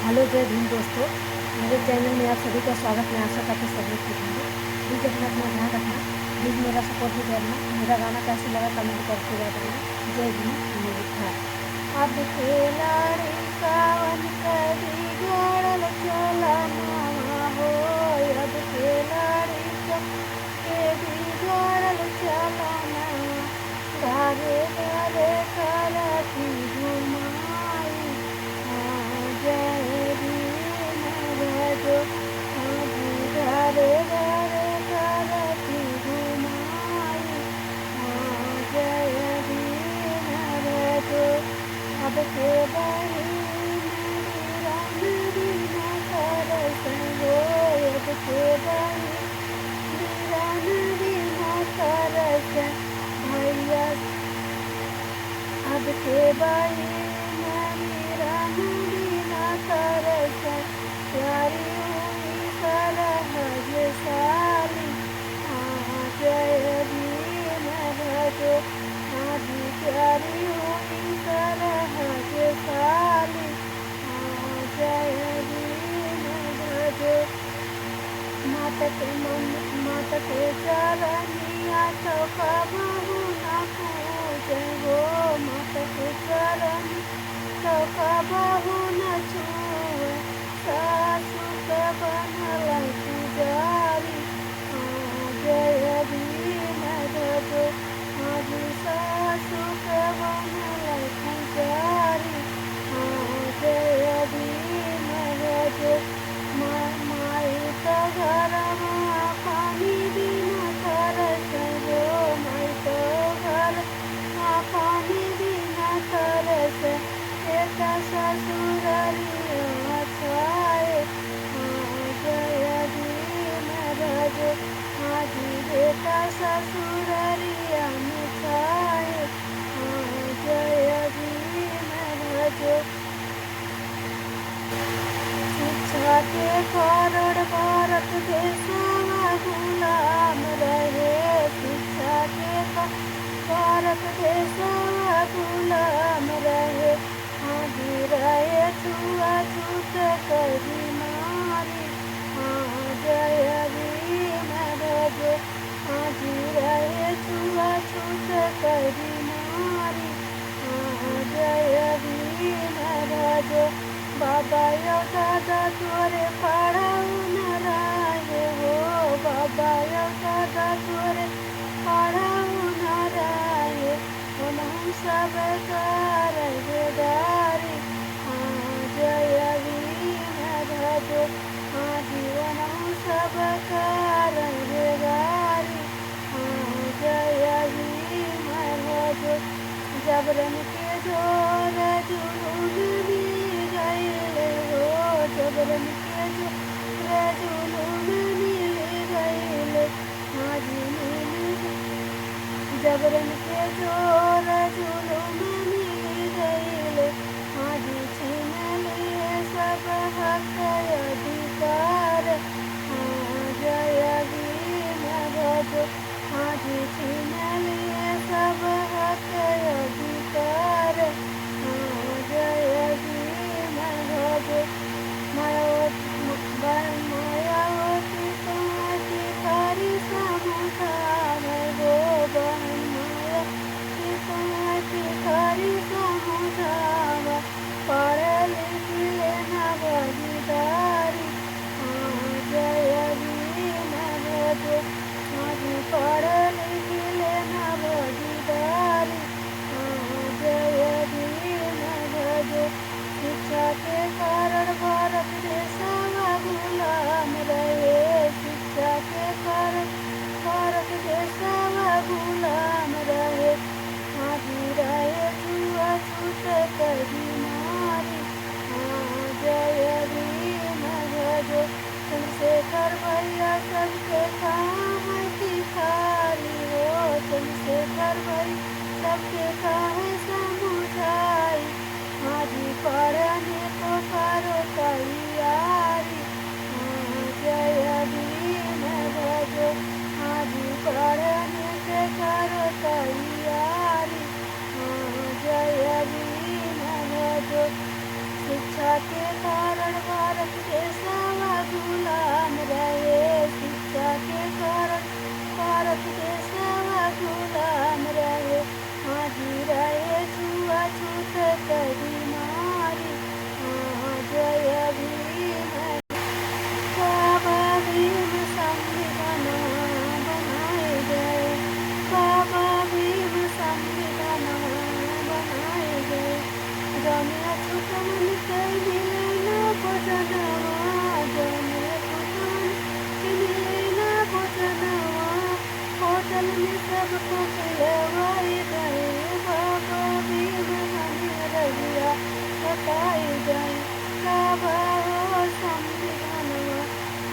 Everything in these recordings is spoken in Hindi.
हेलो जय भीम दोस्तों। मेरे चैनल में आप सभी का स्वागत। मैं आशा करती सभी ठीक होंगे। प्लीज़ अपना ध्यान रखना। प्लीज़ मेरा सपोर्ट भी करना। मेरा गाना कैसे लगा कमेंट करके बताना। जय भीम म्यूजिक था। अब खेलाड़ी सावन कभी गड़ल चलना हो। अब खेलाड़ी के भी गड़ल चलना। घरे घरे करती घुमाई। जय भीम भजो अभी घरे घरे करती घुमाई। जय भीम भजो अब के बही मेरी राम बिना कर संगो। अब के बही राम बिना कर भैया। अब के बही मेरी राम बिना कर प्यारी हुई सरहज साली। जय भीम भजो आदि प्यारी हुई सरहज साली। जय भीम भजो मात के चरनिया तो कबहू न पूजे हो। मात के चरनी तो कबहू न छुए। सासु के बनल पुजारी। जय भीम भजो आदि सासु के बनल पुजारी। जय भीम भजो माई तो घर पानी बिना कर हो। माई तो घर पानी बिना कर एक ससुररिया छाए। जय भीम भजो आदि बेटा ससुररिया छाए। जय भीम भजो शिक्षा के कारण भारत देशवा गुलाम रहे। शिक्षा के भारत देशवा गुलाम रहे। आदि रहे छुआछूत कभी मारी। जय भीम भजो आदि रहे छुआछूत कभी मारी। जय भीम भजो बाबा यो दादा तोरे पढ़ाऊ न रहे हो। बाबा यो दादा तोरे पढ़ाऊ न रहे। हम सब कारदारी। जय भीम भजो जीवन सब कारदारी। जय भीम भजो जबरन के जोर जुलूम भी गईले हो। जबरन के जोर जुलूम मिल गईले। जबरन के जोर जुलूम मिल गईले। छीन लिए सब हक अधिकार। जय भीम भजो छीन लिए सब हक अधिकार। जय भीम भजो मायावती तुम्हारी करी समुधान हो। बहन मायावती तुम्हारी करी समुधान। पढ़ लिख लेना भागीदारी। जय भीम भजो पढ़ लिख गुलाम रहे, शिक्षा के कारण भारत देशवा गुलाम रहे, हाजी रहे छुआछूत कभी मारी, जय भीम। बाबा भीम संविधान बनाए गए, बाबा भीम संविधान बनाए गए, जमिया छूट मन के मिले न भोजनवा, जमिया छूट मन के मिले न भोजनवा, होटल में सबको खिलवाए गए, बाबा भीम हमें रहिया बताए गए, बाबा हो संविधानवा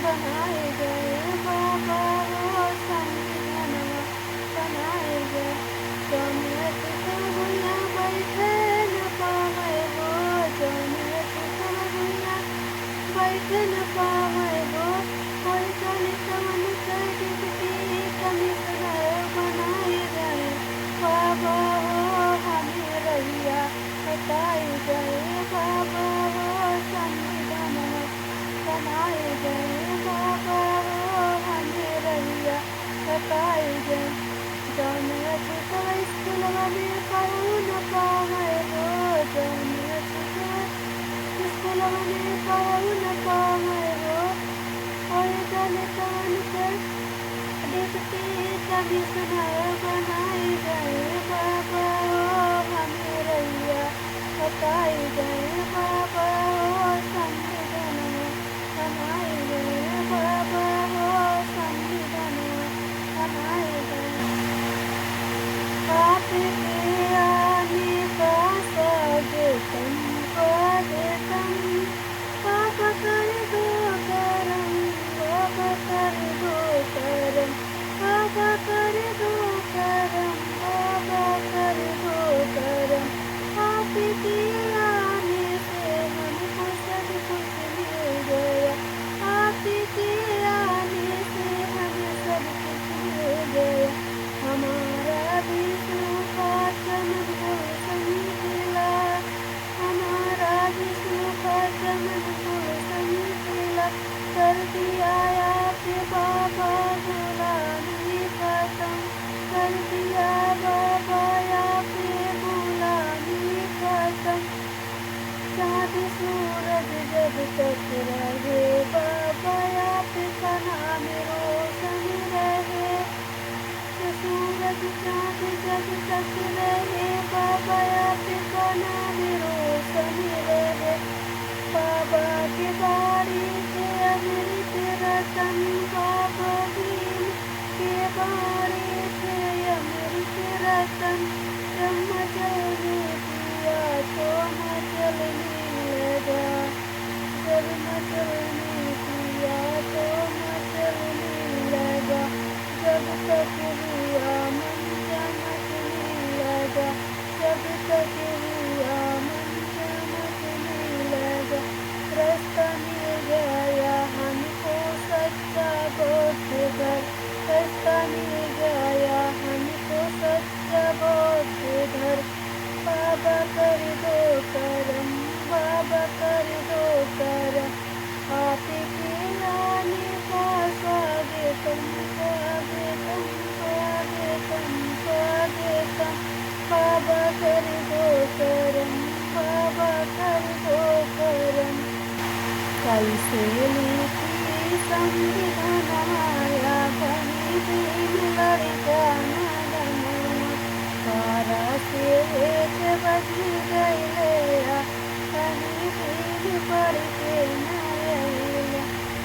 बनाए गए, बाबा हो संविधानवा बनाए गए, जमिया छूट भुइया बैठे न पावे हो, जमिया छूट भुइया बैठे न पावे हो, कोई दलित मन के डिप्टी कमिश्नर बनाए गए, बाबा हो हमें रहिया बताए गए, बाबा हो संविधानवा बनाए गए, बाबा हो हमें रहिया बताए गए, जमिया छूट स्कूलवा में पढ़ू न पावे हो, जमिया छूट स्कूलवा में पढ़ू न पावे हो, कोई दलित मन के डिप्टी कमिश्नर बनाए गए, बाबा हो हमें रहिया बताए गए, बाबा हो संविधानवा बनाए गए, बाबा हो संविधानवा बनाए गए, आपके आने का स्वागतम स्वागतम, बाबा कर दो करम, बाबा कर दो करम, बाबा कर दो करम, बाबा कर दो करम, आपके आने से हमको सब कुछ मिल गया, आपके आने से हमें सब कुछ मिल गया, हमारा विष्णु का चमन संखिला, हमारा विष्णु का चमन संखिला, कर दिया आपके बाबा गुलामी खत्म, कर दिया बाबा आपके गुलामी खत्म, चाँद सूरज जब तक रहे, बाबा आपका नाम रोशन रहे, सूरज चाँद जब तक रहे, बाबा आपका नाम रोशन रहे, बाबा के बारी के अमृत रतन, बाबा भीम के बारी के अमृत रतन, जब मचलने दिया तो मचलने लगा, जब मचलने दिया तो मचलने लगा, जब तक हुआ मन चमकने लगा, जब तक हुआ मन चमकने लगा, रास्ता मिल गया हमको सच्चा बौद्ध घर, रास्ता मिल गया हमको सच्चा बौद्ध घर, बाबा कर दो करम, बाबा कर दो करम, आपके आने का स्वागतम स्वागतम स्वागतम स्वागतम, बाबा कर दो करम, बाबा कर दो करम, कैसे लिखी संविधान आया बनी भीम लड़का नदनवा, 12 से 1 बज गया, बनी भीम पढ़ के न अइला,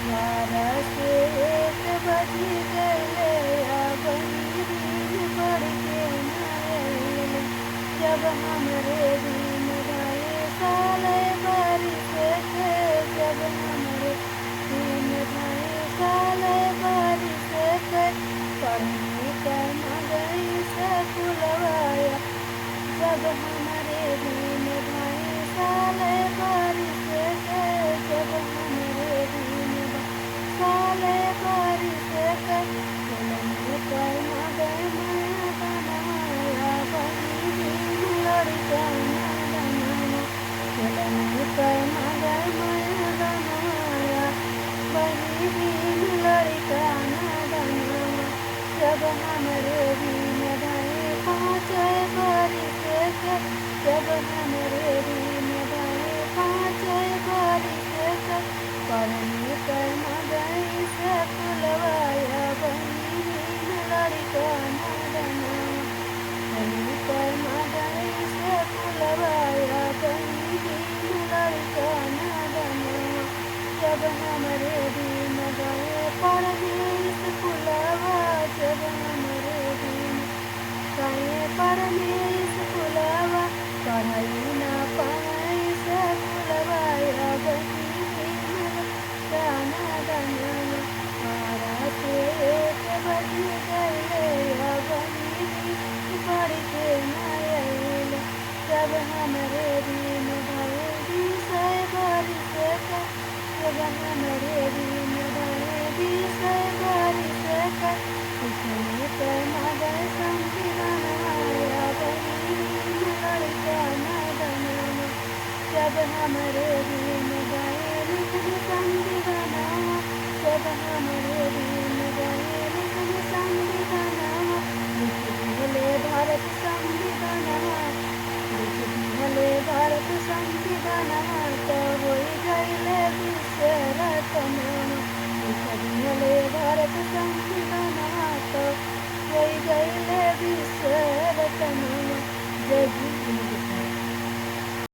12 से 1 बज गया, बनी भीम पढ़ के न अइला, जब हमरे भीम भाई साल बरिस के, जब हमरे भीम भाई साल बरिस के, पढ़ने का मगई स्कूलवाया, जब हमरे भीम भाई साल बरिस के, जब हमरे भीम भाई साल बरिस के, पढ़ने का मगई मैं बनाया, बनी भीम लड़का न बनाया, पढ़ने का मगई मैं बनाया, जब हमरे दिन भये पाँच बरिस के, जब हमरे दिन भये पाँच बरिस के, करनी कर्म गई से फुलवाया बनी लड़का नदना, करनी कर्म गई से फुलवाया बनी लड़का नदना, जब हमरे दिन भये परदेस फुलवा, जब हमरे दिन कहे परदेस फुलवा, पढ़ाई न पाई से फुलवाया बनी गाना गाना, मारा से एक बज गए बनी पढ़ के नयल, जब हमरे दिन भये बीस बरिस के, जब हमरे दिन भये बीस बरिस के, किसने कर्म गए संविधानवाया बनी लड़का नदना, जब हमरे दिन भये लिखन संविधानवा, जब हमरे दिन भये लिखन संविधानवा, लिख दिहले भारत संविधानवा, लिख दिहले भारत संविधानवा, तो होई गइले विश्व रत्नवा, लिख दिहले भारत संविधानवा, तो होई गइले विश्व रत्नवा। जय हिंद।